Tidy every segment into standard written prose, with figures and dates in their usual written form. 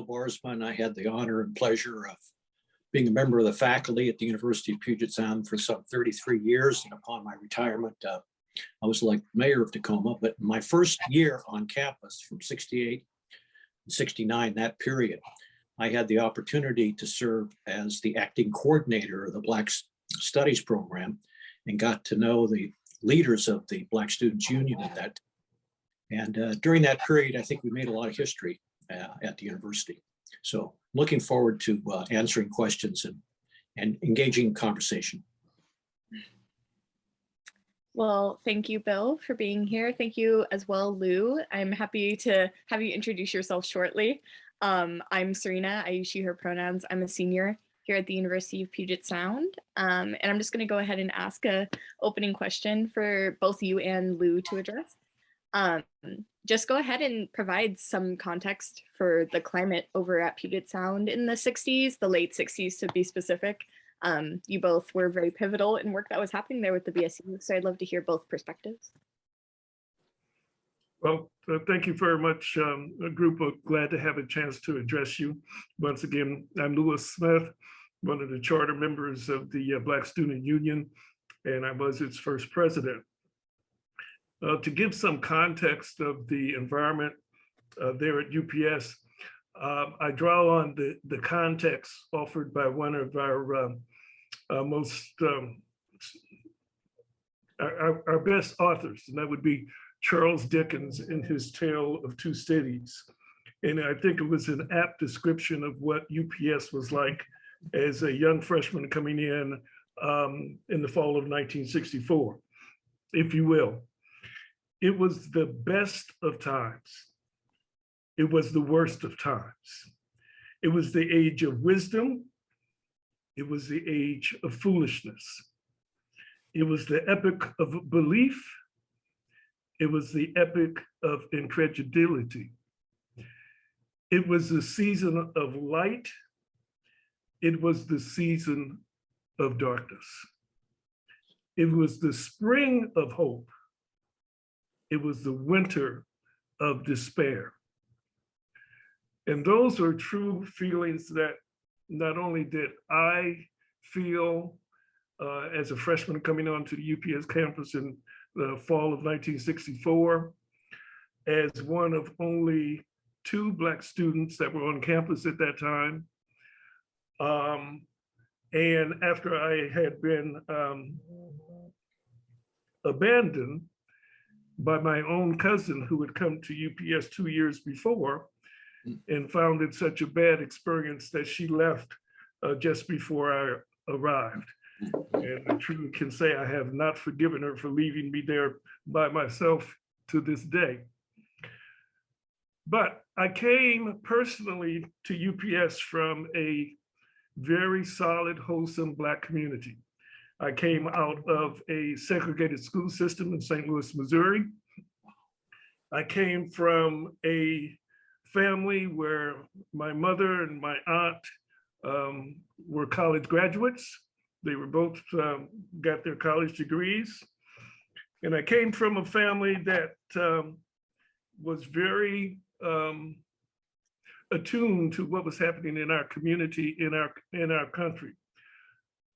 Bill Baarsma, and I had the honor and pleasure of being a member of the faculty at the University of Puget Sound for some 33 years. And upon my retirement, I was like mayor of Tacoma. But my first year on campus from 68 and 69, that period, I had the opportunity to serve as the acting coordinator of the Black Studies program and got to know the leaders of the Black Students Union at that time. And during that period, I think we made a lot of history at the university. So looking forward to answering questions and engaging in conversation. Well, thank you, Bill, for being here. Thank you as well, Lou. I'm happy to have you introduce yourself shortly. I'm Serena. I use she, her pronouns. I'm a senior here at the University of Puget Sound. And I'm just going to go ahead and ask a opening question for both you and Lou to address. Just go ahead and provide some context for the climate over at Puget Sound in the 60s, the late 60s to be specific. You both were very pivotal in work that was happening there with the BSU, so I'd love to hear both perspectives. Well, thank you very much, group. Glad to have a chance to address you. Once again, I'm Lewis Smith, one of the charter members of the Black Student Union, and I was its first president. To give some context of the environment there at UPS, I draw on the context offered by one of our our best authors, and that would be Charles Dickens in his Tale of Two Cities. And I think it was an apt description of what UPS was like as a young freshman coming in the fall of 1964, if you will. It was the best of times. It was the worst of times. It was the age of wisdom. It was the age of foolishness. It was the epoch of belief. It was the epoch of incredulity. It was the season of light. It was the season of darkness. It was the spring of hope. It was the winter of despair. And those are true feelings that not only did I feel as a freshman coming onto the UPS campus in the fall of 1964, as one of only 2 Black students that were on campus at that time. And after I had been abandoned by my own cousin who had come to UPS 2 years before and found it such a bad experience that she left just before I arrived. And I truly can say I have not forgiven her for leaving me there by myself to this day. But I came personally to UPS from a very solid, wholesome Black community. I came out of a segregated school system in St. Louis, Missouri. I came from a family where my mother and my aunt were college graduates. They were both got their college degrees. And I came from a family that was very attuned to what was happening in our community, in our country,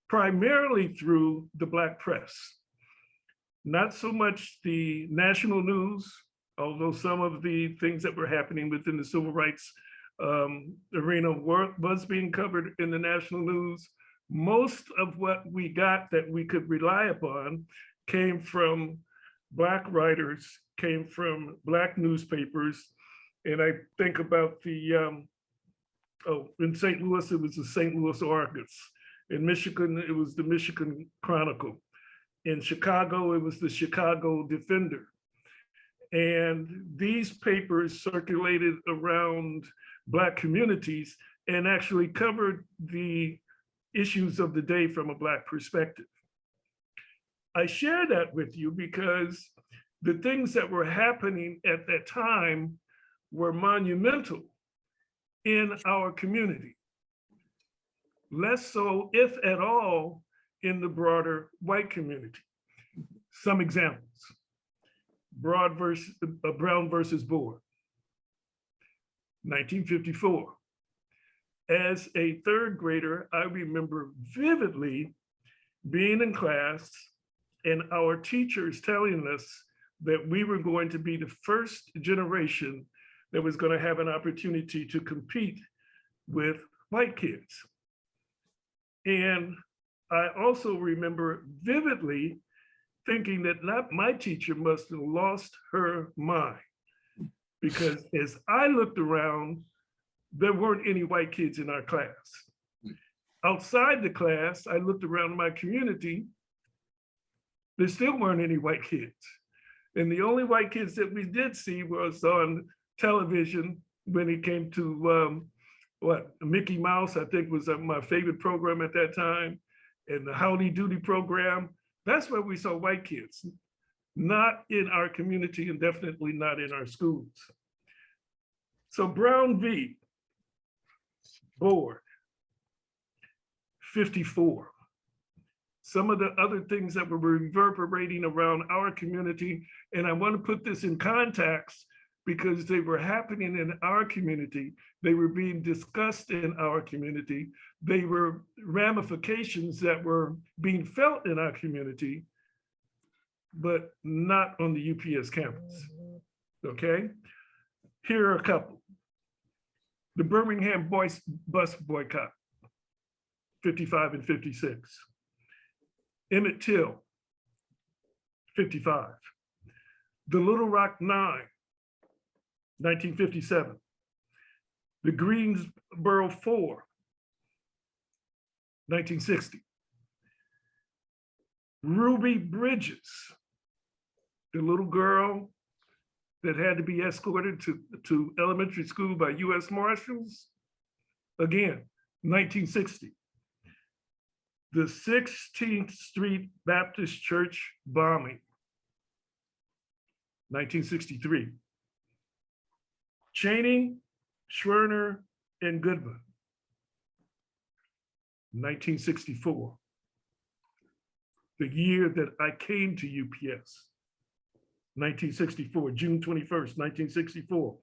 primarily through the Black press. Not so much the national news, although some of the things that were happening within the civil rights arena was being covered in the national news. Most of what we got that we could rely upon came from Black writers, came from Black newspapers. And I think about the, in St. Louis, it was the St. Louis Argus. In Michigan, it was the Michigan Chronicle. In Chicago, it was the Chicago Defender. And these papers circulated around Black communities and actually covered the issues of the day from a Black perspective. I share that with you because the things that were happening at that time were monumental in our community. Less so, if at all, in the broader white community. Some examples: Brown versus Board, 1954. As a third grader, I remember vividly being in class and our teachers telling us that we were going to be the first generation that was going to have an opportunity to compete with white kids. And I also remember vividly thinking that my teacher must have lost her mind, because as I looked around, there weren't any white kids in our class. Outside the class, I looked around my community, there still weren't any white kids. And the only white kids that we did see was on television when it came to Mickey Mouse, I think was my favorite program at that time, and the Howdy Doody program. That's where we saw white kids, not in our community and definitely not in our schools. So Brown v. Board, 54. Some of the other things that were reverberating around our community, and I want to put this in context because they were happening in our community, they were being discussed in our community, they were ramifications that were being felt in our community, but not on the UPS campus, okay? Here are a couple. The Birmingham bus boycott, 55 and 56. Emmett Till, 55. The Little Rock Nine, 1957. The Greensboro Four, 1960. Ruby Bridges, the little girl that had to be escorted to elementary school by US Marshals, again, 1960. The 16th Street Baptist Church bombing, 1963. Chaney, Schwerner, and Goodman, 1964. The year that I came to UPS, 1964, June 21st, 1964.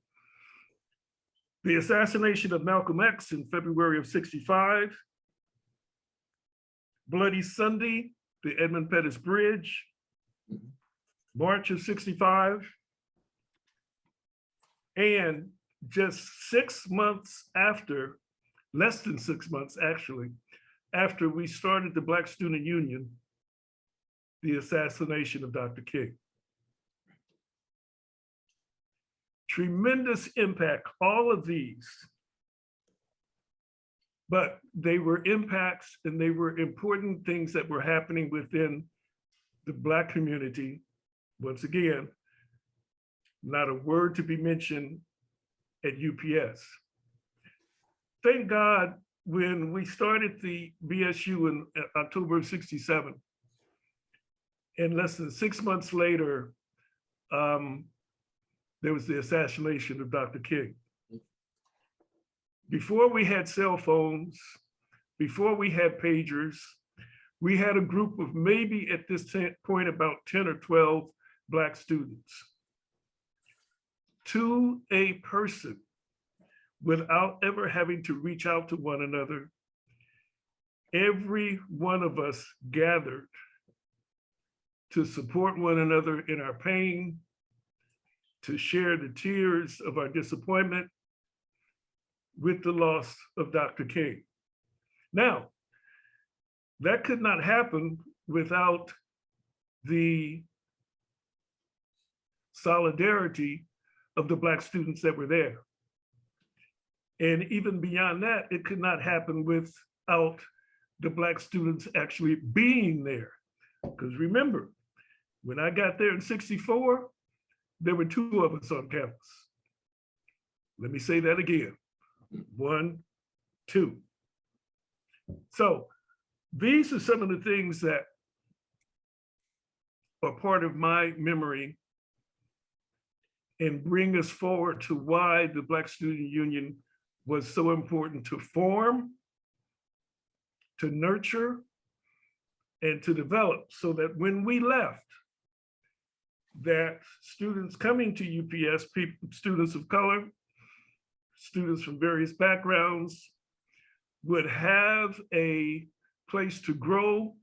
The assassination of Malcolm X in February of 65. Bloody Sunday, the Edmund Pettus Bridge, March of 65. And just 6 months after, less than 6 months actually, after we started the Black Student Union, the assassination of Dr. King. Tremendous impact, all of these. But they were impacts and they were important things that were happening within the Black community. Once again, not a word to be mentioned at UPS. Thank God, when we started the BSU in October of 67, and less than 6 months later, there was the assassination of Dr. King. Before we had cell phones, before we had pagers, we had a group of maybe at this point about 10 or 12 Black students. To a person, without ever having to reach out to one another, every one of us gathered to support one another in our pain, to share the tears of our disappointment with the loss of Dr. King. Now, that could not happen without the solidarity of the Black students that were there. And even beyond that, it could not happen without the Black students actually being there. Because remember, when I got there in 64, there were 2 of us on campus. Let me say that again. 1, 2. So these are some of the things that are part of my memory and bring us forward to why the Black Student Union was so important to form, to nurture, and to develop, so that when we left, that students coming to UPS, students of color, students from various backgrounds, would have a place to grow,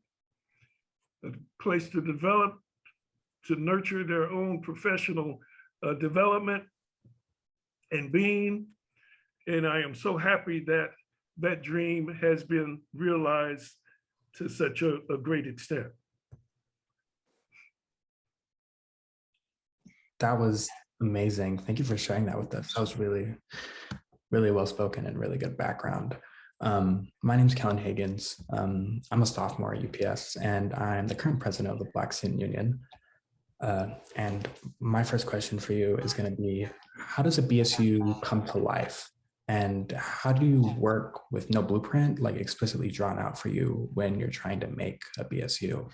a place to develop, to nurture their own professional development and being. And I am so happy that that dream has been realized to such a great extent. That was amazing. Thank you for sharing that with us. That was really, really well spoken and really good background. My name is Kellen Hagans. I'm a sophomore at UPS, and I'm the current president of the Black Student Union. And my first question for you is going to be, how does a BSU come to life? And how do you work with no blueprint, like explicitly drawn out for you when you're trying to make a BSU?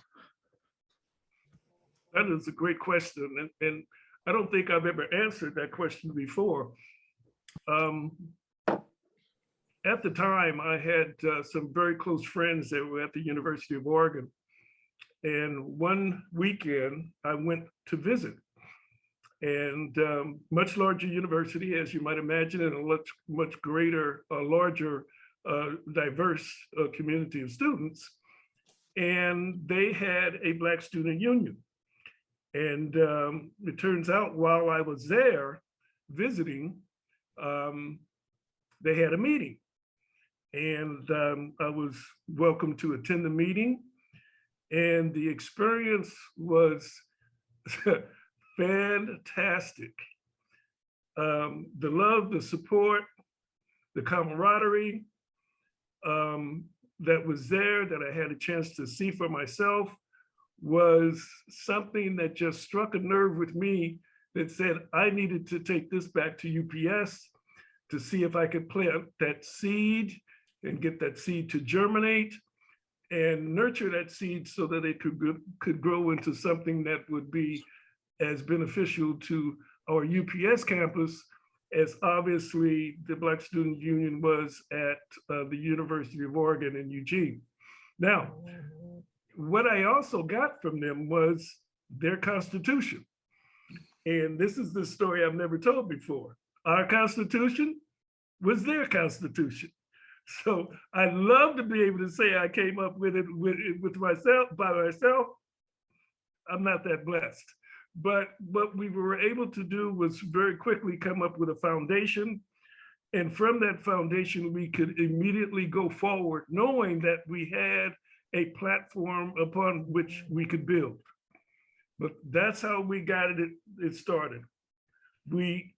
That is a great question. And I don't think I've ever answered that question before. At the time, I had some very close friends that were at the University of Oregon. And one weekend, I went to visit. And much larger university, as you might imagine, and a much greater, larger, diverse community of students. And they had a Black student union. And it turns out while I was there visiting, they had a meeting. And I was welcome to attend the meeting. And the experience was fantastic. The love, the support, the camaraderie that was there, that I had a chance to see for myself, was something that just struck a nerve with me that said I needed to take this back to UPS to see if I could plant that seed and get that seed to germinate and nurture that seed so that it could grow into something that would be as beneficial to our UPS campus as obviously the Black Student Union was at the University of Oregon in Eugene. Now, what I also got from them was their Constitution. And this is the story I've never told before. Our Constitution was their Constitution. So I'd love to be able to say I came up with it with myself, by myself. I'm not that blessed. But what we were able to do was very quickly come up with a foundation. And from that foundation, we could immediately go forward, knowing that we had a platform upon which we could build. But that's how we got it started. We,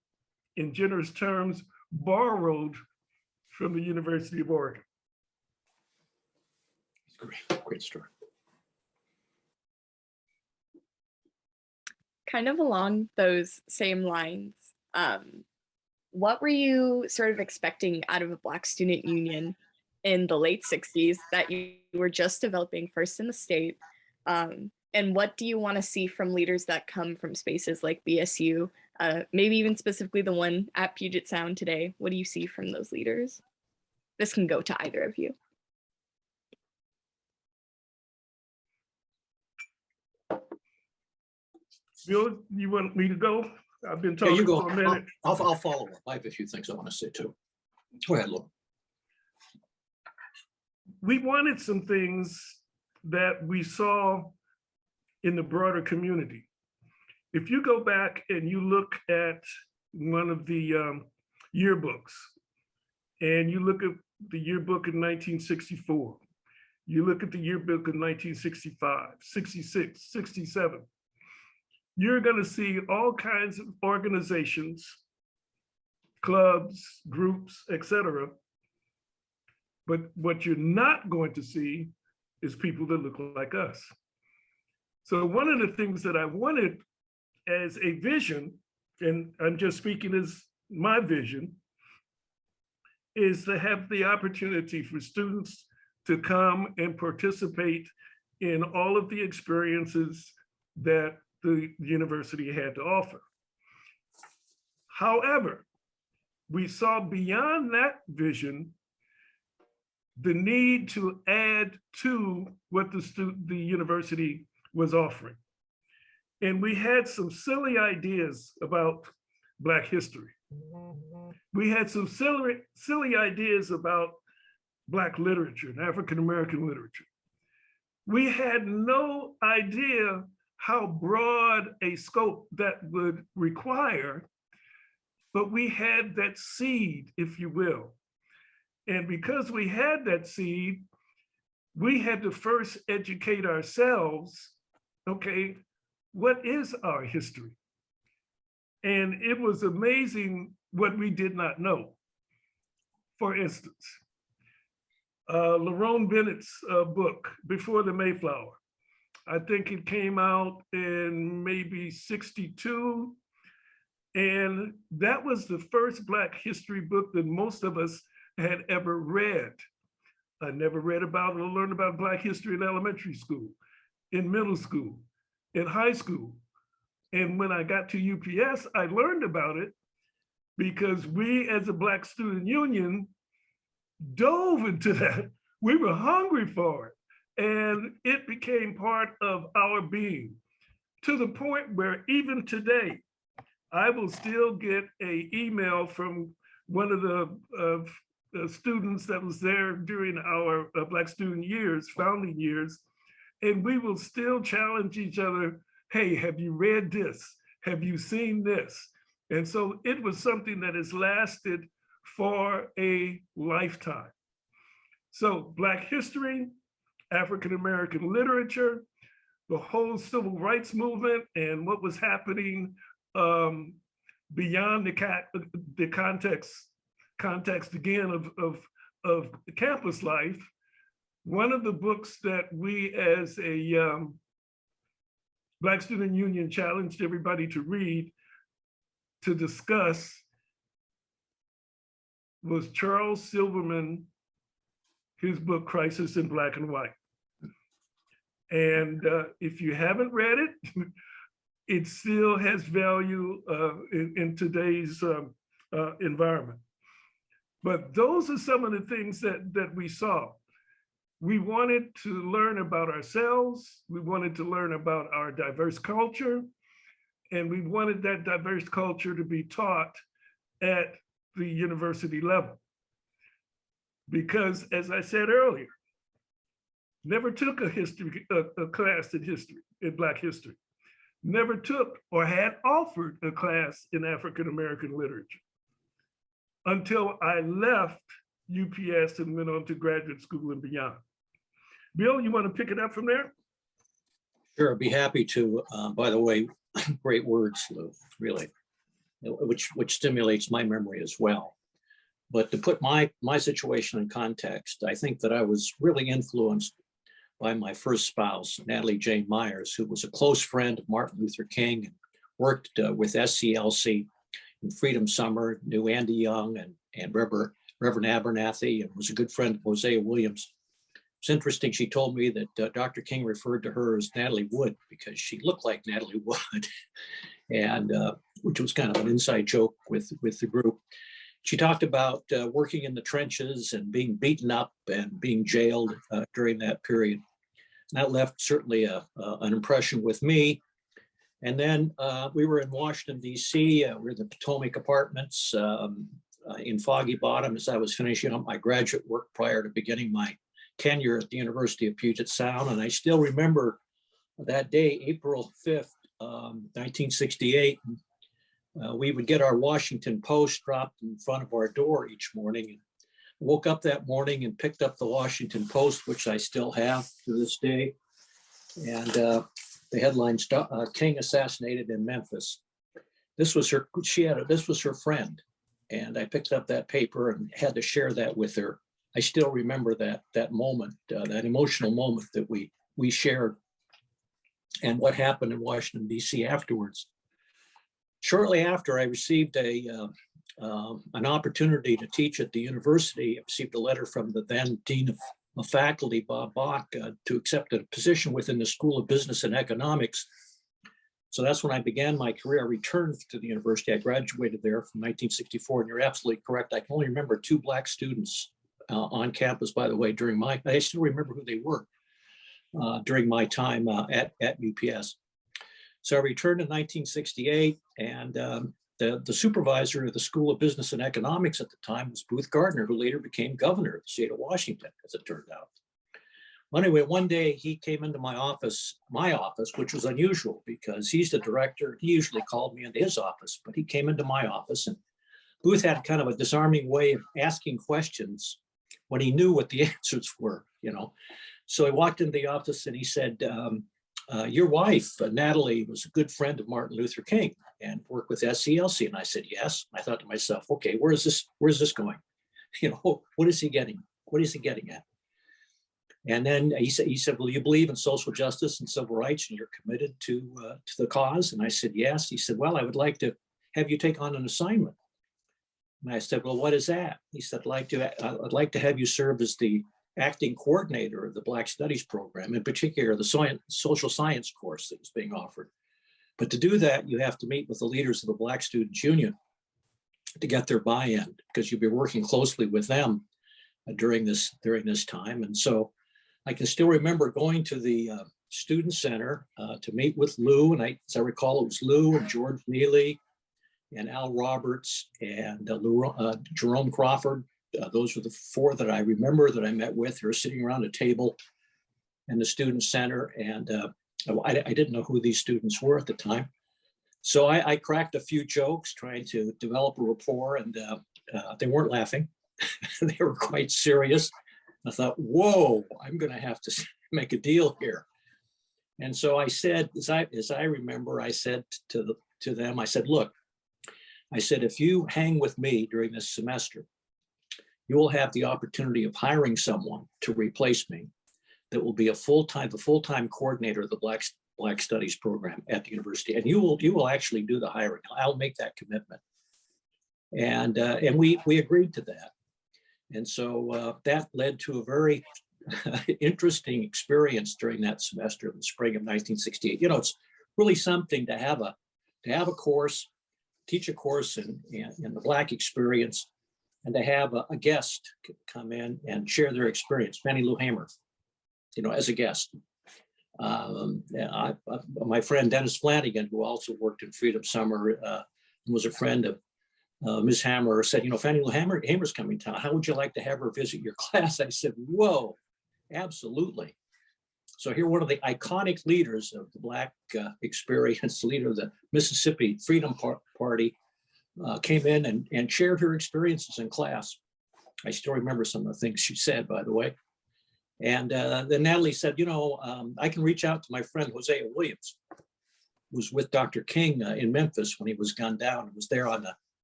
in generous terms, borrowed from the University of Oregon. Great story. Kind of along those same lines, what were you sort of expecting out of a Black student union in the late 60s that you were just developing first in the state? And what do you want to see from leaders that come from spaces like BSU, maybe even specifically the one at Puget Sound today? What do you see from those leaders? This can go to either of you. Bill, you want me to go? I've been talking for a minute. I'll follow up. I have a few things I want to say too. Go ahead, Lou. We wanted some things that we saw in the broader community. If you go back and you look at one of the yearbooks, and you look at the yearbook in 1964, you look at the yearbook in 1965, 66, 67, you're going to see all kinds of organizations, clubs, groups, etc. But what you're not going to see is people that look like us. So one of the things that I wanted as a vision, and I'm just speaking as my vision, is to have the opportunity for students to come and participate in all of the experiences that the university had to offer. However, we saw beyond that vision the need to add to what the university was offering. And we had some silly ideas about Black history. We had some silly ideas about Black literature and African-American literature. We had no idea how broad a scope that would require, but we had that seed, if you will. And because we had that seed, we had to first educate ourselves, okay, what is our history? And it was amazing what we did not know. For instance, Lerone Bennett's book, Before the Mayflower. I think it came out in maybe '62. And that was the first Black history book that most of us had ever read. I never read about or learned about Black history in elementary school, in middle school, in high school. And when I got to UPS, I learned about it because we as a Black Student Union dove into that. We were hungry for it. And it became part of our being, to the point where even today, I will still get an email from one of the students that was there during our Black student years, founding years, and we will still challenge each other, hey, have you read this? Have you seen this? And so it was something that has lasted for a lifetime. So Black history, African-American literature, the whole civil rights movement and what was happening beyond the context again of campus life. One of the books that we as a Black Student Union challenged everybody to read, to discuss, was Charles Silverman, his book, Crisis in Black and White. And if you haven't read it, it still has value in today's environment. But those are some of the things that we saw. We wanted to learn about ourselves. We wanted to learn about our diverse culture. And we wanted that diverse culture to be taught at the university level. Because as I said earlier, never took a class in history, in Black history. Never took or had offered a class in African-American literature until I left UPS and went on to graduate school and beyond. Bill, you want to pick it up from there? Sure, I'd be happy to. By the way, great words, Lou, really, which stimulates my memory as well. But to put my situation in context, I think that I was really influenced by my first spouse, Natalie Jane Myers, who was a close friend of Martin Luther King and worked with SCLC in Freedom Summer, knew Andy Young and Reverend Abernathy, and was a good friend of Hosea Williams. It's interesting, she told me that Dr. King referred to her as Natalie Wood because she looked like Natalie Wood, and which was kind of an inside joke with the group. She talked about working in the trenches and being beaten up and being jailed during that period. That left certainly an impression with me. And then we were in Washington, D.C. We were in the Potomac Apartments in Foggy Bottom as I was finishing up my graduate work prior to beginning my tenure at the University of Puget Sound. And I still remember that day, April 5th, 1968. We would get our Washington Post dropped in front of our door each morning. Woke up that morning and picked up the Washington Post, which I still have to this day. And the headline, King assassinated in Memphis. This was her, this was her friend. And I picked up that paper and had to share that with her. I still remember that moment, that emotional moment that we shared and what happened in Washington, D.C. afterwards. Shortly after, I received an opportunity to teach at the university. I received a letter from the then Dean of Faculty, Bob Bach, to accept a position within the School of Business and Economics. So that's when I began my career. I returned to the university. I graduated there from 1964, and you're absolutely correct. I can only remember 2 Black students on campus, by the way, I still remember who they were during my time at UPS. So I returned in 1968, and the supervisor of the School of Business and Economics at the time was Booth Gardner, who later became governor of the state of Washington, as it turned out. Well, anyway, one day he came into my office, which was unusual because he's the director. He usually called me into his office, but he came into my office, and Booth had kind of a disarming way of asking questions when he knew what the answers were, you know. So he walked into the office and he said, your wife, Natalie, was a good friend of Martin Luther King and worked with SCLC. And I said, yes. I thought to myself, okay, where's this going? You know, what is he getting? What is he getting at? And then he said, well, you believe in social justice and civil rights and you're committed to the cause? And I said, yes. He said, well, I would like to have you take on an assignment. And I said, well, what is that? He said, I'd like to have you serve as the acting coordinator of the Black Studies program, in particular, the social science course that was being offered. But to do that, you have to meet with the leaders of the Black Students Union to get their buy-in, because you'll be working closely with them during this time. And so I can still remember going to the student center to meet with Lou, and as I recall, it was Lou and George Neely and Al Roberts and Jerome Crawford. Those were the four that I remember that I met with. They were sitting around a table in the student center, and I didn't know who these students were at the time. So I cracked a few jokes trying to develop a rapport, and they weren't laughing. They were quite serious. I thought, whoa, I'm going to have to make a deal here. And so I said, as I remember, I said to them, I said, look, I said, if you hang with me during this semester, you will have the opportunity of hiring someone to replace me that will be the full-time coordinator of the Black Studies program at the university. And you will actually do the hiring. I'll make that commitment. And we agreed to that. And so that led to a very interesting experience during that semester in the spring of 1968. You know, it's really something to have a course, teach a course in the Black experience, and to have a guest come in and share their experience. Fannie Lou Hamer, you know, as a guest. My friend Dennis Flanagan, who also worked in Freedom Summer and was a friend of Ms. Hammer, said, you know, Fannie Lou Hamer's coming to town. How would you like to have her visit your class? I said, whoa, absolutely. So here, one of the iconic leaders of the Black experience, leader of the Mississippi Freedom Party, came in and shared her experiences in class. I still remember some of the things she said, by the way. And then Natalie said, you know, I can reach out to my friend Hosea Williams, who was with Dr. King in Memphis when he was gunned down, and was there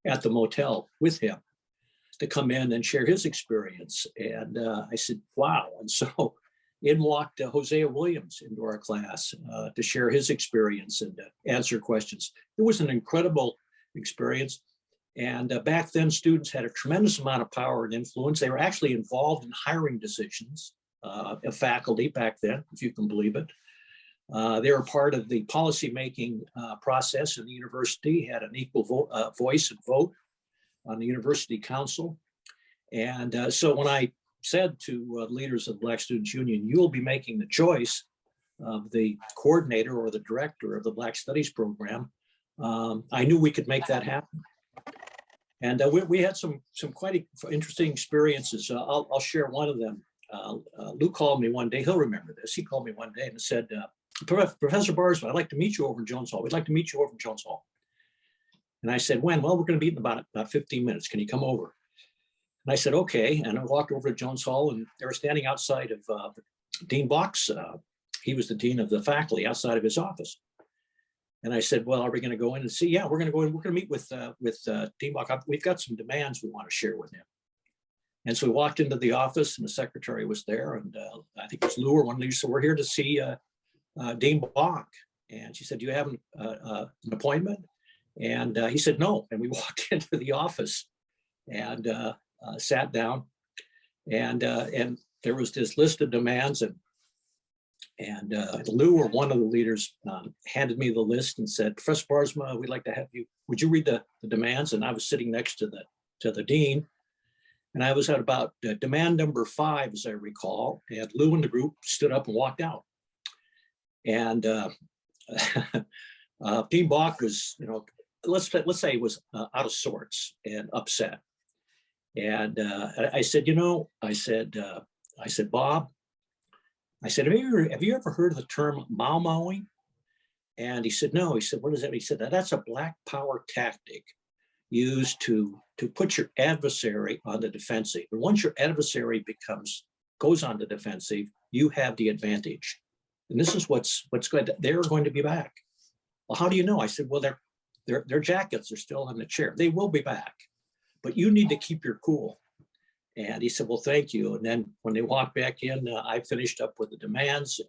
at the motel with him, to come in and share his experience. And I said, wow. And so in walked Hosea Williams into our class to share his experience and answer questions. It was an incredible experience. And back then, students had a tremendous amount of power and influence. They were actually involved in hiring decisions of faculty back then, if you can believe it. They were part of the policymaking process in the university, had an equal voice and vote on the university council. And so when I said to leaders of the Black Students Union, you will be making the choice of the coordinator or the director of the Black Studies program, I knew we could make that happen. And we had some quite interesting experiences. I'll share one of them. Lou called me one day. He'll remember this. He called me one day and said, Professor Baarsma, I'd like to meet you over in Jones Hall. We'd like to meet you over in Jones Hall. And I said, when? Well, we're going to meet in about 15 minutes. Can you come over? And I said, okay. And I walked over to Jones Hall, and they were standing outside of Dean Bach's. He was the dean of the faculty, outside of his office. And I said, well, are we going to go in and see? Yeah, we're going to go in. We're going to meet with Dean Bach. We've got some demands we want to share with him. And so we walked into the office, and the secretary was there. And I think it was Lou or one of these. So we're here to see Dean Bach. And she said, do you have an appointment? And he said, no. And we walked into the office and sat down. And there was this list of demands. And Lou, or one of the leaders, handed me the list and said, Professor Baarsma, we'd like to have you, would you read the demands? And I was sitting next to the dean. And I was at about demand number 5, as I recall. And Lou and the group stood up and walked out. And Dean Bach was, let's say he was out of sorts and upset. And I said, Bob, I said, have you ever heard of the term Mau Mauing? And he said, no. He said, what is that? He said, that's a black power tactic used to put your adversary on the defensive. But once your adversary goes on the defensive, you have the advantage. And this is what's good. They're going to be back. Well, how do you know? I said, well, their jackets are still on the chair. They will be back, but you need to keep your cool. And he said, well, thank you. And then when they walked back in, I finished up with the demands,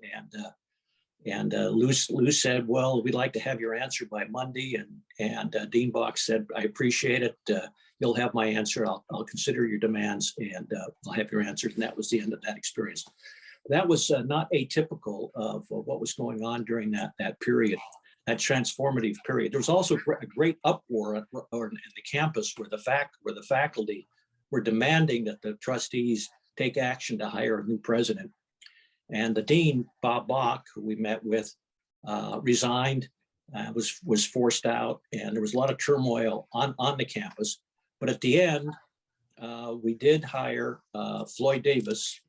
and Lou said, well, we'd like to have your answer by Monday. And Dean Bach said, I appreciate it. You'll have my answer. I'll consider your demands, and I'll have your answers. And that was the end of that experience. That was not atypical of what was going on during that period, that transformative period. There was also a great uproar in the campus where the faculty were demanding that the trustees take action to hire a new president. And the dean, Bob Bach, who we met with, resigned, was forced out, and there was a lot of turmoil on the campus. But at the end, we did hire Floyd Davis.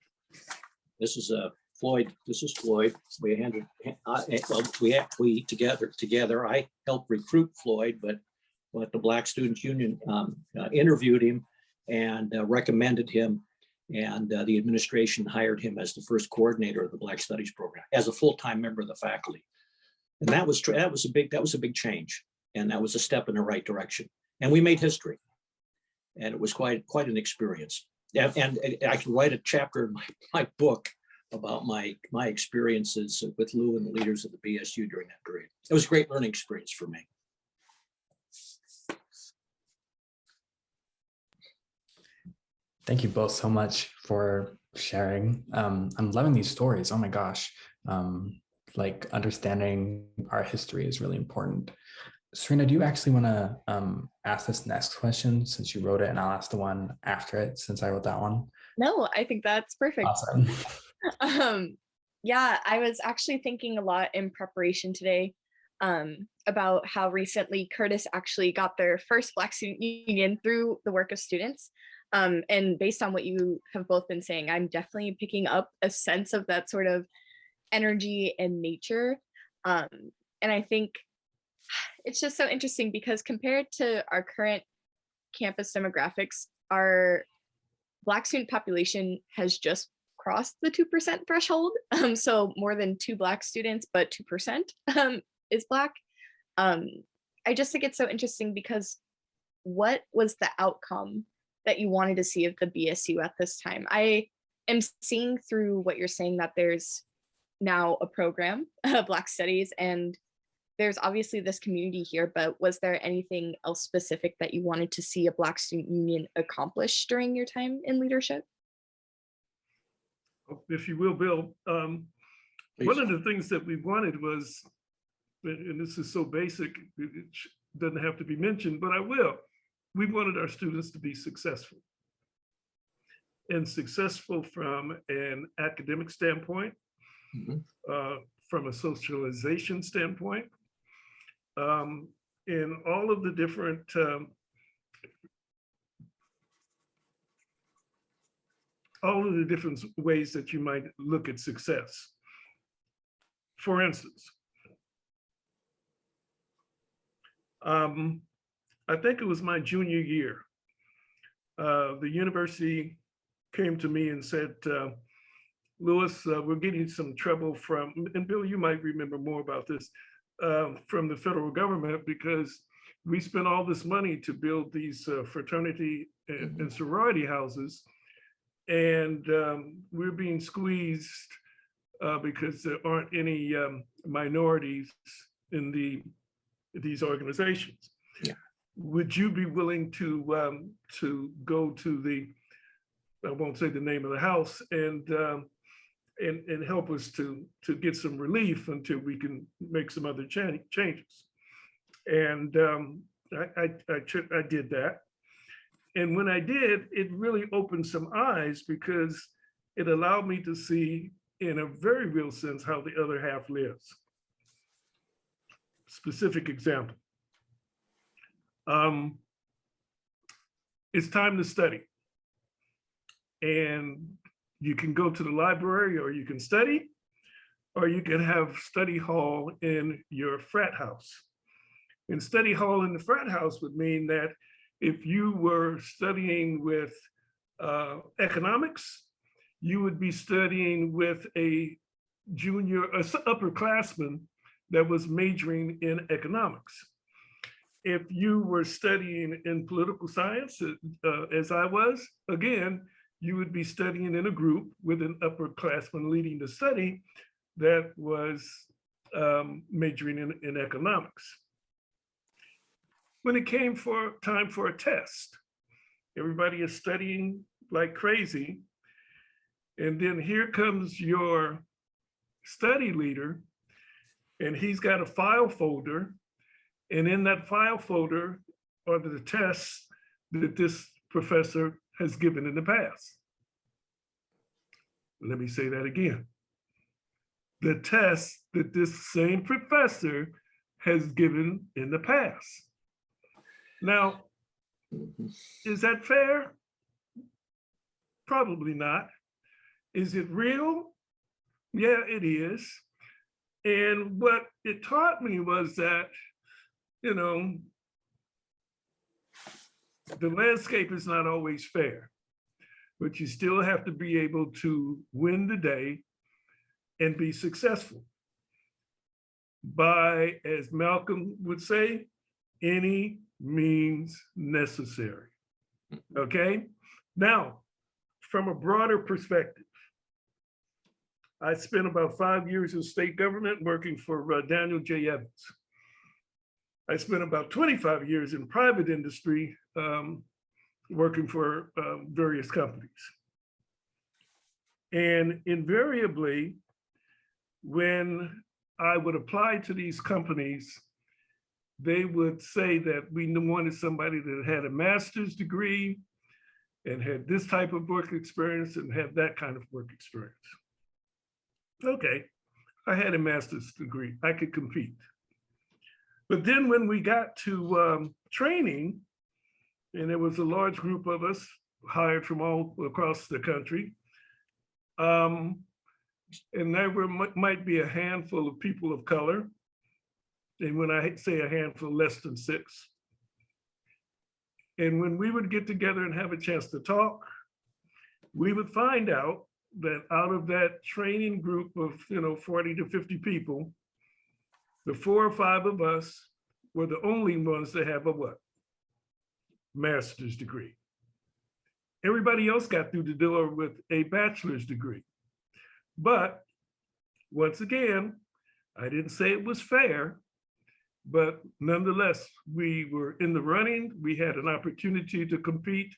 This is Floyd. This is Floyd. We together. I helped recruit Floyd, but the Black Students Union interviewed him and recommended him, and the administration hired him as the first coordinator of the Black Studies program as a full-time member of the faculty. And that was a big change, and that was a step in the right direction. And we made history, and it was quite an experience. And I can write a chapter in my book about my experiences with Lou and the leaders of the BSU during that period. It was a great learning experience for me. Thank you both so much for sharing. I'm loving these stories. Oh my gosh. Like understanding our history is really important. Serena, do you actually want to ask this next question since you wrote it, and I'll ask the one after it since I wrote that one? No, I think that's perfect. Awesome. Yeah, I was actually thinking a lot in preparation today about how recently Curtis actually got their first Black Student Union through the work of students. And based on what you have both been saying, I'm definitely picking up a sense of that sort of energy and nature. And I think it's just so interesting because compared to our current campus demographics, our Black student population has just crossed the 2% threshold. So more than 2 Black students, but 2% is Black. I just think it's so interesting because what was the outcome that you wanted to see of the BSU at this time? I am seeing through what you're saying that there's now a program, Black Studies, and there's obviously this community here, but was there anything else specific that you wanted to see a Black Student Union accomplish during your time in leadership? If you will, Bill, one of the things that we wanted was, and this is so basic, it doesn't have to be mentioned, but I will. We wanted our students to be successful. And successful from an academic standpoint, from a socialization standpoint, in all of the different ways that you might look at success. For instance, I think it was my junior year. The university came to me and said, Louis, we're getting some trouble from, and Bill, you might remember more about this, from the federal government because we spent all this money to build these fraternity and sorority houses, and we're being squeezed because there aren't any minorities in these organizations. Yeah. Would you be willing to go to the, I won't say the name of the house, and help us to get some relief until we can make some other changes? And I did that. And when I did, it really opened some eyes because it allowed me to see in a very real sense how the other half lives. Specific example. It's time to study. And you can go to the library, or you can study, or you can have study hall in your frat house. And study hall in the frat house would mean that if you were studying with economics, you would be studying with a upperclassman that was majoring in economics. If you were studying in political science, as I was, again, you would be studying in a group with an upperclassman leading the study that was majoring in economics. When it came for time for a test, everybody is studying like crazy. And then here comes your study leader, and he's got a file folder. And in that file folder are the tests that this professor has given in the past. Let me say that again. The tests that this same professor has given in the past. Now, is that fair? Probably not. Is it real? Yeah, it is. And what it taught me was that, you know, the landscape is not always fair, but you still have to be able to win the day and be successful by, as Malcolm would say, any means necessary. Okay? Now, from a broader perspective, I spent about 5 years in state government working for Daniel J. Evans. I spent about 25 years in private industry working for various companies. And invariably, when I would apply to these companies, they would say that we wanted somebody that had a master's degree and had this type of work experience and had that kind of work experience. Okay, I had a master's degree, I could compete. But then when we got to training, and there was a large group of us hired from all across the country, and there might be a handful of people of color. And when I say a handful, less than 6. And when we would get together and have a chance to talk, we would find out that out of that training group of 40 to 50 people, the 4 or 5 of us were the only ones that have a what? Master's degree. Everybody else got through the door with a bachelor's degree. But once again, I didn't say it was fair, but nonetheless, we were in the running. We had an opportunity to compete,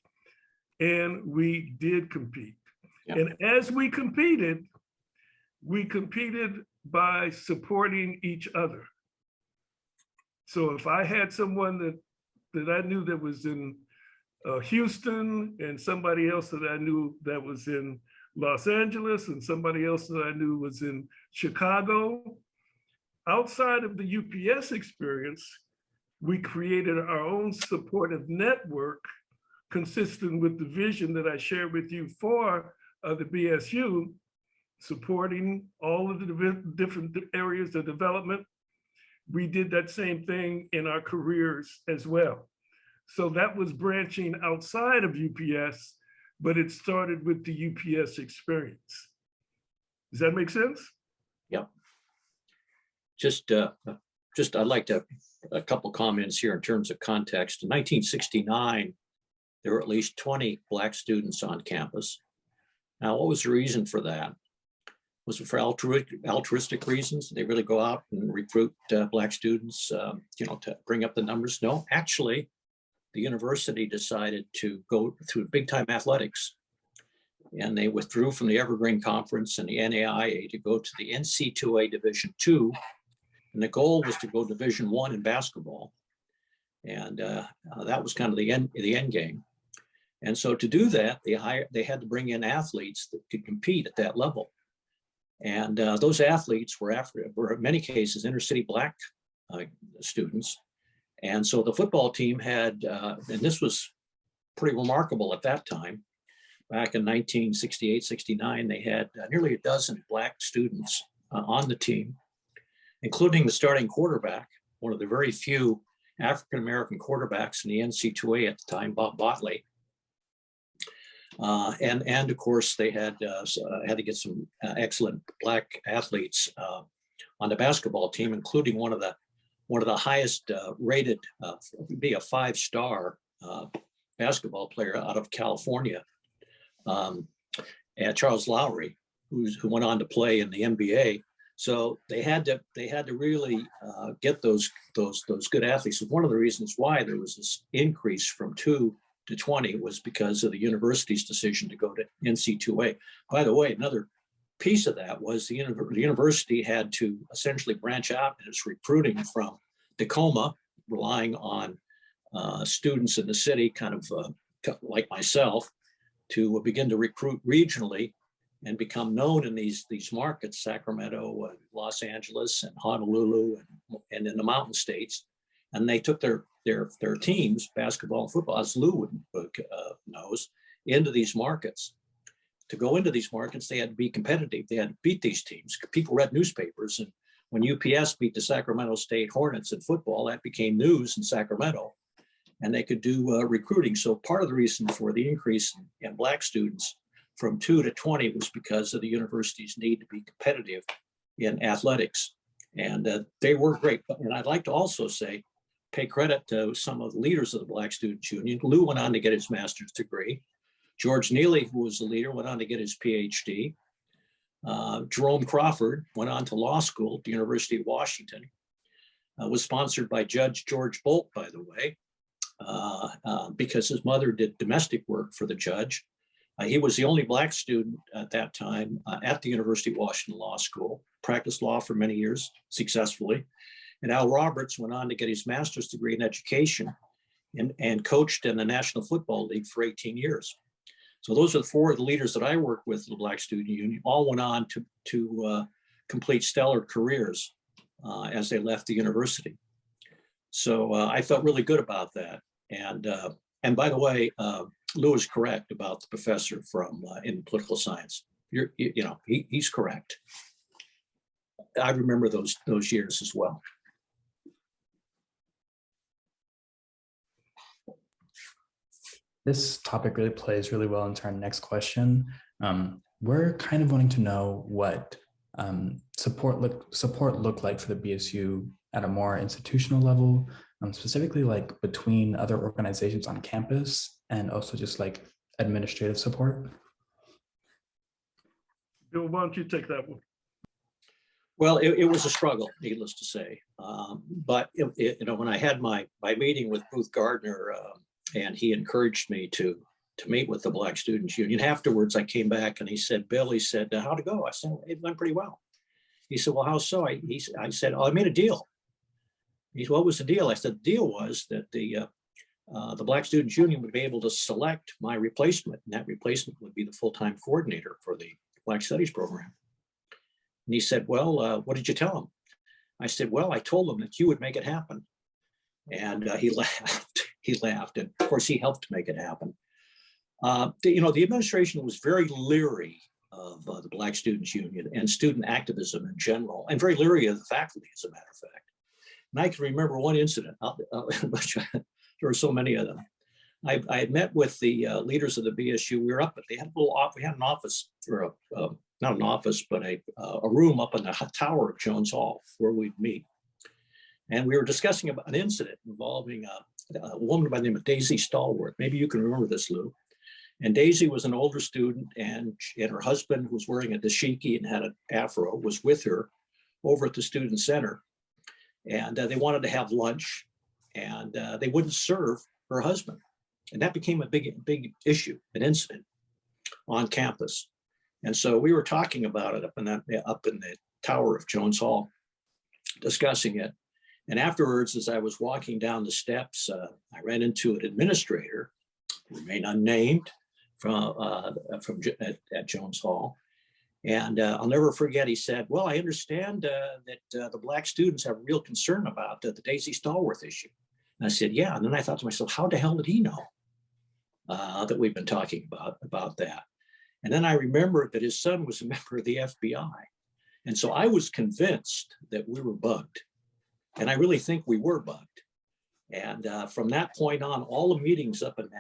and we did compete. Yep. And as we competed by supporting each other. So if I had someone that I knew that was in Houston, and somebody else that I knew that was in Los Angeles, and somebody else that I knew was in Chicago, outside of the UPS experience, we created our own supportive network consistent with the vision that I shared with you for the BSU, supporting all of the different areas of development. We did that same thing in our careers as well. So that was branching outside of UPS, but it started with the UPS experience. Does that make sense? Yep. Just I'd like to, a couple comments here in terms of context. In 1969, there were at least 20 Black students on campus. Now, what was the reason for that? Was it for altruistic reasons? Did they really go out and recruit Black students, to bring up the numbers? No, actually, the university decided to go through big time athletics, and they withdrew from the Evergreen Conference and the NAIA to go to the NC2A Division II. And the goal was to go Division I in basketball. And that was kind of the end game. And so to do that, they had to bring in athletes that could compete at that level. And those athletes were in many cases inner city Black students. And so the football team had, and this was pretty remarkable at that time, back in 1968, 69, they had nearly a dozen Black students on the team, including the starting quarterback, one of the very few African-American quarterbacks in the NC2A at the time, Bob Botley. And of course, they had to get some excellent Black athletes on the basketball team, including one of the highest rated, be a 5-star basketball player out of California, and Charles Lowry, who went on to play in the NBA. So they had to really get those good athletes. One of the reasons why there was this increase from 2 to 20 was because of the university's decision to go to NC2A. By the way, another piece of that was the university had to essentially branch out in its recruiting from Tacoma, relying on students in the city, kind of like myself, to begin to recruit regionally and become known in these markets, Sacramento, Los Angeles, and Honolulu, and in the mountain states. And they took their teams, basketball and football, as Lou knows, into these markets. To go into these markets, they had to be competitive. They had to beat these teams. People read newspapers, and when UPS beat the Sacramento State Hornets in football, that became news in Sacramento, and they could do recruiting. So part of the reason for the increase in Black students from 2 to 20 was because of the university's need to be competitive in athletics. And they were great. And I'd like to also pay credit to some of the leaders of the Black Students Union. Lou went on to get his master's degree. George Neely, who was the leader, went on to get his PhD. Jerome Crawford went on to law school at the University of Washington. Was sponsored by Judge George Bolt, by the way, because his mother did domestic work for the judge. He was the only Black student at that time at the University of Washington Law School, practiced law for many years successfully. And Al Roberts went on to get his master's degree in education and coached in the National Football League for 18 years. So those are the 4 of the leaders that I worked with in the Black Student Union, all went on to complete stellar careers as they left the university. So I felt really good about that. And by the way, Lou is correct about the professor from in political science. He's correct. I remember those years as well. This topic really plays really well into our next question. We're kind of wanting to know what support looked like for the BSU at a more institutional level, specifically like between other organizations on campus and also just like administrative support. Bill, why don't you take that one? Well, it was a struggle, needless to say. But when I had my meeting with Booth Gardner, and he encouraged me to meet with the Black Students Union. Afterwards, I came back and he said, Bill, he said, how'd it go? I said, it went pretty well. He said, well, how so? I said, oh, I made a deal. He said, what was the deal? I said, the deal was that the Black Students Union would be able to select my replacement, and that replacement would be the full-time coordinator for the Black Studies program. And he said, well, what did you tell him? I said, well, I told him that you would make it happen. And he laughed. He laughed, and of course, he helped make it happen. The administration was very leery of the Black Students Union and student activism in general, and very leery of the faculty, as a matter of fact. And I can remember one incident, which there were so many of them. I had met with the leaders of the BSU. We were up, they had we had an office, or not an office, but a room up in the tower of Jones Hall where we'd meet. And we were discussing about an incident involving a woman by the name of Daisy Stallworth. Maybe you can remember this, Lou. And Daisy was an older student, and her husband, who was wearing a dashiki and had an afro, was with her over at the student center. And they wanted to have lunch, and they wouldn't serve her husband. And that became a big issue, an incident on campus. And so we were talking about it up in the tower of Jones Hall, discussing it. And afterwards, as I was walking down the steps, I ran into an administrator, remain unnamed, at Jones Hall. And I'll never forget, he said, well, I understand that the Black students have real concern about the Daisy Stallworth issue. And I said, yeah. And then I thought to myself, how the hell did he know that we've been talking about that? And then I remembered that his son was a member of the FBI. And so I was convinced that we were bugged. And I really think we were bugged. And from that point on, all the meetings up in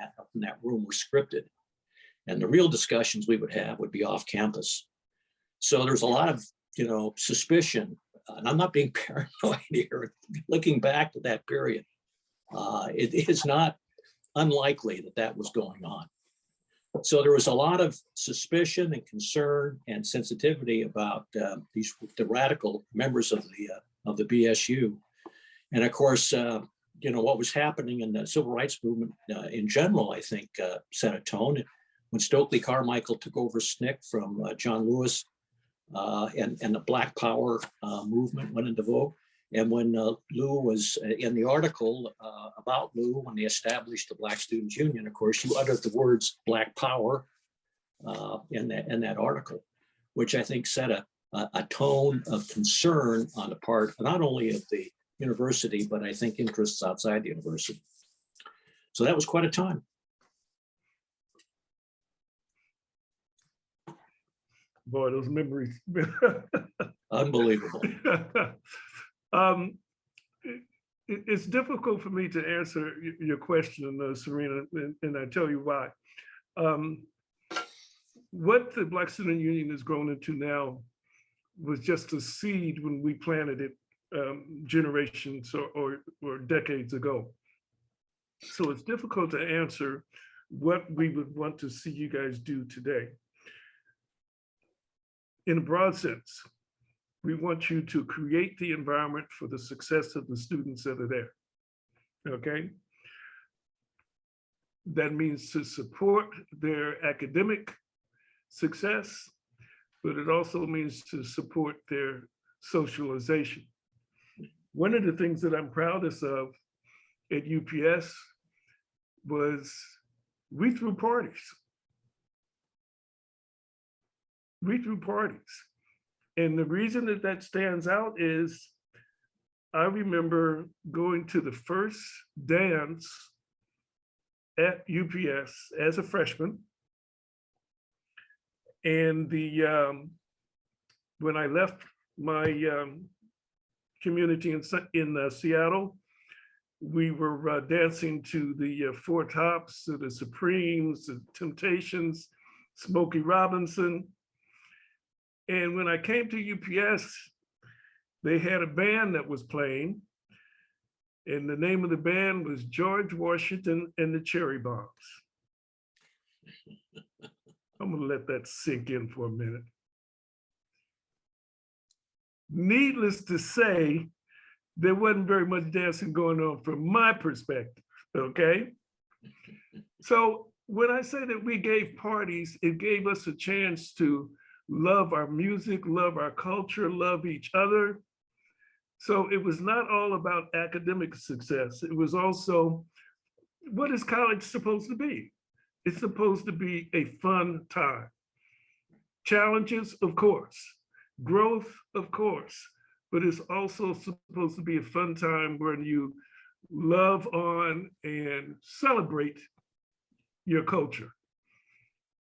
that room were scripted. And the real discussions we would have would be off campus. So there's a lot of, suspicion. And I'm not being paranoid here. Looking back to that period, it is not unlikely that that was going on. So there was a lot of suspicion and concern and sensitivity about the radical members of the BSU. And of course, what was happening in the civil rights movement in general, I think, set a tone. When Stokely Carmichael took over SNCC from John Lewis, and the Black Power movement went into vogue. And when Lou was in the article about Lou, when they established the Black Students Union, of course, you uttered the words Black Power in that article, which I think set a tone of concern on the part not only of the university, but I think interests outside the university. So that was quite a time. Boy, those memories. Unbelievable. It's difficult for me to answer your question, Serena, and I tell you why. What the Black Student Union has grown into now was just a seed when we planted it generations or decades ago. So it's difficult to answer what we would want to see you guys do today. In a broad sense, we want you to create the environment for the success of the students that are there, okay? That means to support their academic success, but it also means to support their socialization. One of the things that I'm proudest of at UPS was we threw parties. We threw parties. And the reason that stands out is I remember going to the first dance at UPS as a freshman. And when I left my community in Seattle, we were dancing to the Four Tops, to the Supremes, the Temptations, Smokey Robinson. And when I came to UPS, they had a band that was playing, and the name of the band was George Washington and the Cherry Bombs. I'm gonna let that sink in for a minute. Needless to say, there wasn't very much dancing going on from my perspective, okay? So when I say that we gave parties, it gave us a chance to love our music, love our culture, love each other. So it was not all about academic success. It was also, what is college supposed to be? It's supposed to be a fun time. Challenges, of course. Growth, of course. But it's also supposed to be a fun time where you love on and celebrate your culture.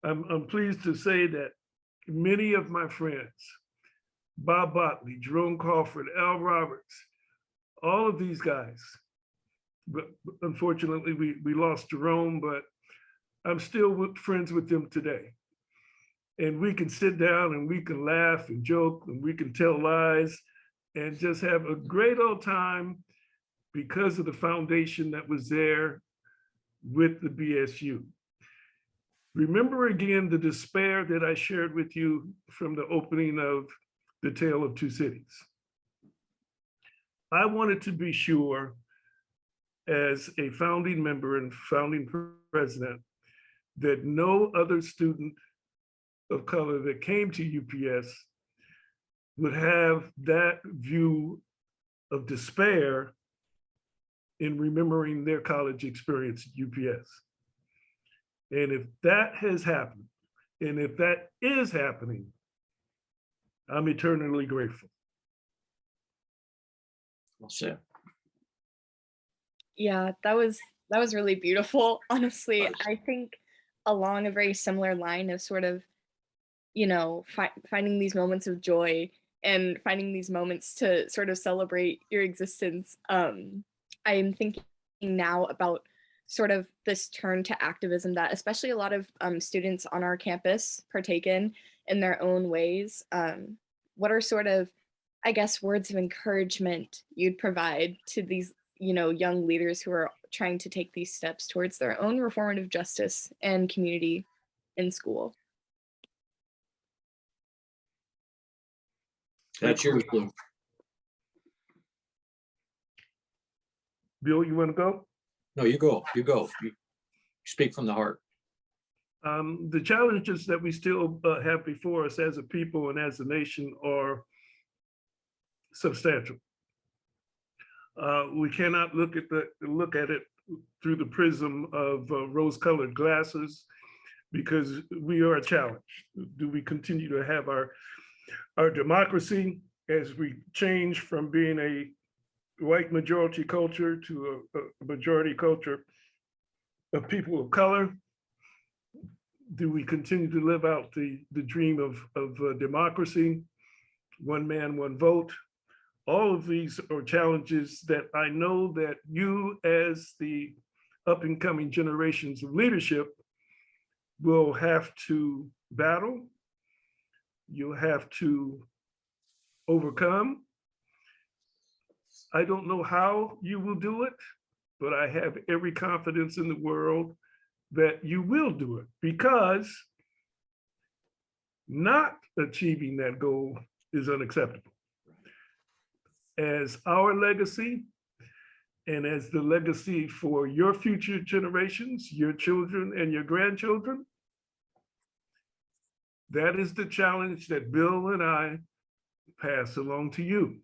I'm pleased to say that many of my friends, Bob Botley, Jerome Crawford, Al Roberts, all of these guys, but unfortunately we lost Jerome, but I'm still friends with them today. And we can sit down and we can laugh and joke and we can tell lies and just have a great old time because of the foundation that was there with the BSU. Remember again the despair that I shared with you from the opening of The Tale of Two Cities. I wanted to be sure as a founding member and founding president that no other student of color that came to UPS would have that view of despair in remembering their college experience at UPS. And if that has happened, and if that is happening, I'm eternally grateful. Well said. Yeah, that was really beautiful. Honestly, Was. I think along a very similar line of sort of, you know, finding these moments of joy and finding these moments to sort of celebrate your existence. I am thinking now about sort of this turn to activism that especially a lot of students on our campus partake in their own ways. What are sort of, I guess, words of encouragement you'd provide to these, you know, young leaders who are trying to take these steps towards their own reformative justice and community in school? That's yours, Blue. Bill, you want to go? No, you go. You go. You speak from the heart. The challenges that we still have before us as a people and as a nation are substantial. We cannot look at it through the prism of rose-colored glasses, because we are challenged. Do we continue to have our democracy as we change from being a white majority culture to a majority culture of people of color? Do we continue to live out the dream of democracy, one man, one vote? All of these are challenges that I know that you, as the up and coming generations of leadership, will have to battle. You'll have to overcome. I don't know how you will do it, but I have every confidence in the world that you will do it, because not achieving that goal is unacceptable. As our legacy, and as the legacy for your future generations, your children and your grandchildren, that is the challenge that Bill and I pass along to you.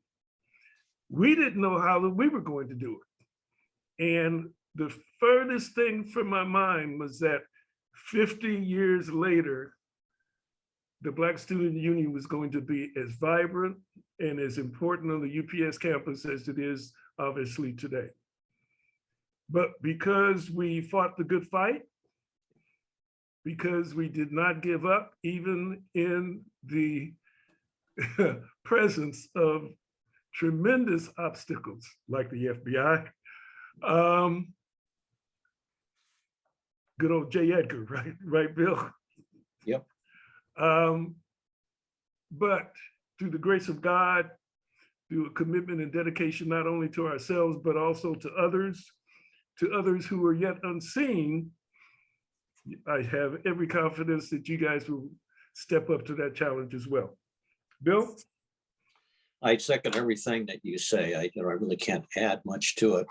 We didn't know how we were going to do it. And the furthest thing from my mind was that 50 years later, the Black Student Union was going to be as vibrant and as important on the UPS campus as it is obviously today. But because we fought the good fight, because we did not give up, even in the presence of tremendous obstacles like the FBI, good old J. Edgar, right, Bill? Yep. But through the grace of God, through a commitment and dedication, not only to ourselves, but also to others who are yet unseen, I have every confidence that you guys will step up to that challenge as well. Bill? I second everything that you say. I really can't add much to it.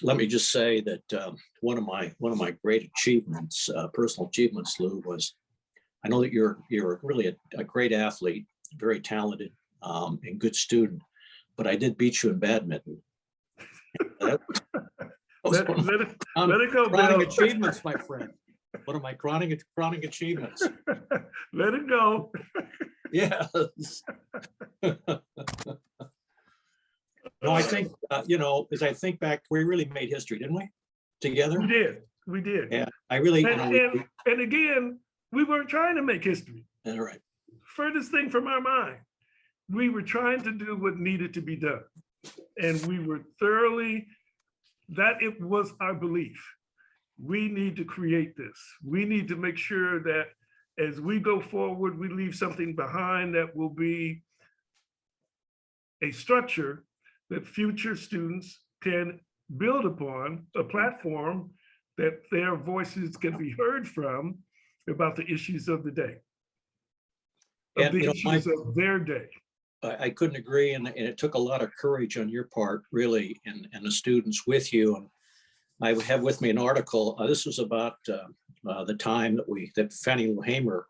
Let me just say that one of my great achievements, personal achievements, Lou, was, I know that you're really a great athlete, very talented, and good student, but I did beat you in badminton. That was Let it go, crowning Bill. achievements, my friend. One of my crowning achievements. Let it go. Yes. No, I think, as I think back, we really made history, didn't we? Together? We did. Yeah, I really, and again, we weren't trying to make history. all right. Furthest thing from our mind. We were trying to do what needed to be done. And we were thoroughly, that it was our belief. We need to create this. We need to make sure that as we go forward, we leave something behind that will be a structure that future students can build upon, a platform that their voices can be heard from about the issues of the day, of the issues of their day. I couldn't agree, and it took a lot of courage on your part, really, and the students with you. And I have with me an article. This was about the time that Fannie Lou Hamer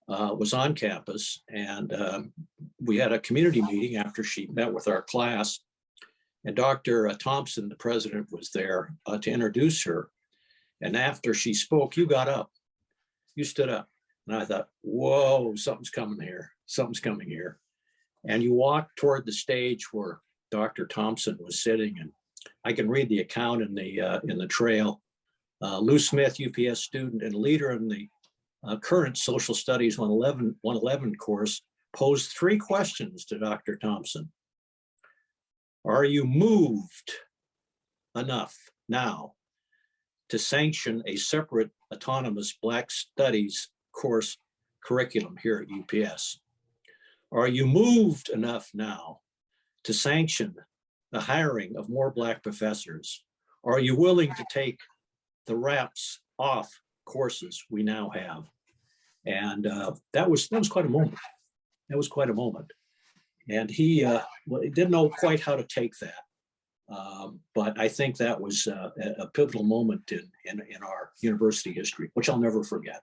was on campus, and we had a community meeting after she met with our class, and Dr. Thompson, the president, was there to introduce her. And after she spoke, you got up, you stood up, and I thought, whoa, something's coming here. Something's coming here. And you walked toward the stage where Dr. Thompson was sitting, and I can read the account in the trail. Lou Smith, UPS student and leader in the current Social Studies 111 course, posed 3 questions to Dr. Thompson. Are you moved enough now to sanction a separate autonomous Black Studies course curriculum here at UPS? Are you moved enough now to sanction the hiring of more Black professors? Are you willing to take the wraps off courses we now have? And that was quite a moment. That was quite a moment. And he didn't know quite how to take that. But I think that was a pivotal moment in our university history, which I'll never forget.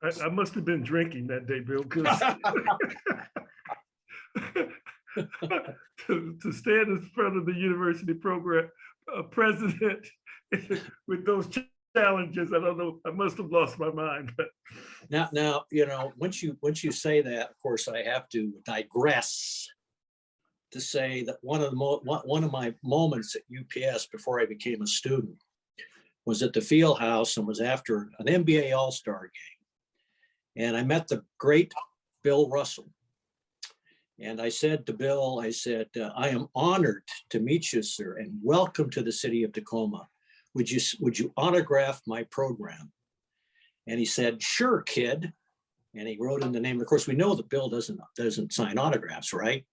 I must have been drinking that day, Bill, because to stand in front of the university program president with those challenges, I don't know, I must have lost my mind. But now, you know, once you say that, of course, I have to digress to say that one of my moments at UPS before I became a student was at the field house and was after an NBA All-Star game. And I met the great Bill Russell. And I said to Bill, I said, I am honored to meet you, sir, and welcome to the city of Tacoma. Would you autograph my program? And he said, sure, kid. And he wrote in the name. Of course, we know that Bill doesn't sign autographs, right?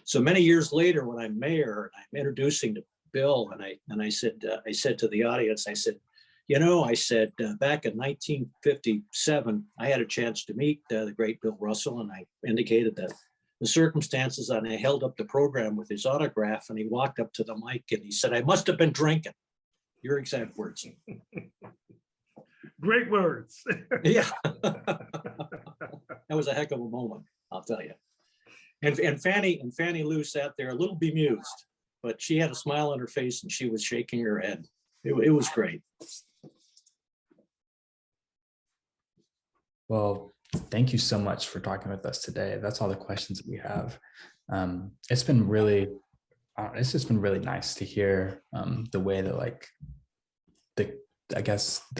So many years later, when I'm mayor, and I'm introducing to Bill, and I said to the audience, I said, you know, I said, back in 1957, I had a chance to meet the great Bill Russell, and I indicated that the circumstances, and I held up the program with his autograph, and he walked up to the mic and he said, I must have been drinking. Your exact words. great words. Yeah. That was a heck of a moment, I'll tell you. And Fannie Lou sat there a little bemused, but she had a smile on her face and she was shaking her head. It was great. Well, thank you so much for talking with us today. That's all the questions that we have. It's just been really nice to hear the way that the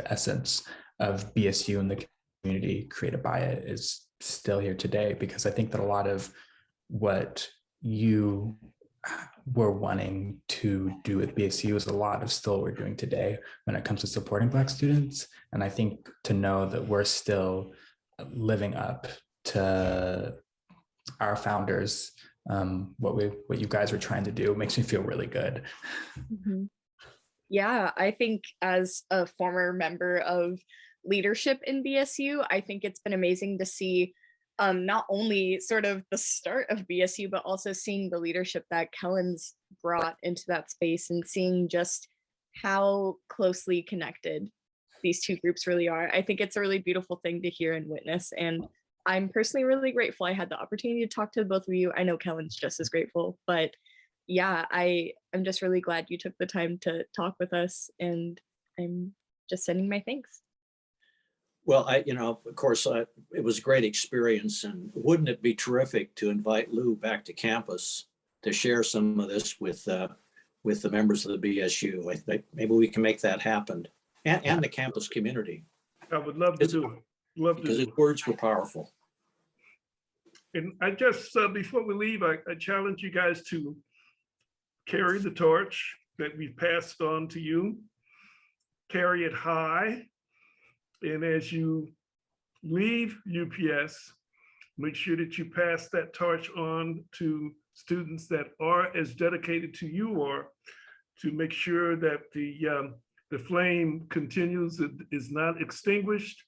essence of BSU and the community created by it is still here today, because I think that a lot of what you were wanting to do with BSU is a lot of still what we're doing today when it comes to supporting Black students. And I think to know that we're still living up to our founders, what you guys were trying to do makes me feel really good. Mm-hmm. Yeah, I think as a former member of leadership in BSU, I think it's been amazing to see not only sort of the start of BSU, but also seeing the leadership that Kellen's brought into that space and seeing just how closely connected these two groups really are. I think it's a really beautiful thing to hear and witness. And I'm personally really grateful I had the opportunity to talk to both of you. I know Kellen's just as grateful, but yeah, I'm just really glad you took the time to talk with us, and I'm just sending my thanks. Well, of course, it was a great experience, and wouldn't it be terrific to invite Lou back to campus to share some of this with the members of the BSU? I think maybe we can make that happen, and the campus community. I would love to do it. Because his words were powerful. And I just, before we leave, I challenge you guys to carry the torch that we've passed on to you, carry it high. And as you leave UPS, make sure that you pass that torch on to students that are as dedicated to you are, to make sure that the flame continues, it is not extinguished,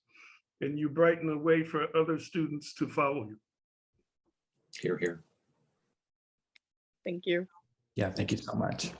and you brighten the way for other students to follow you. Hear, hear. Thank you. Yeah, thank you so much.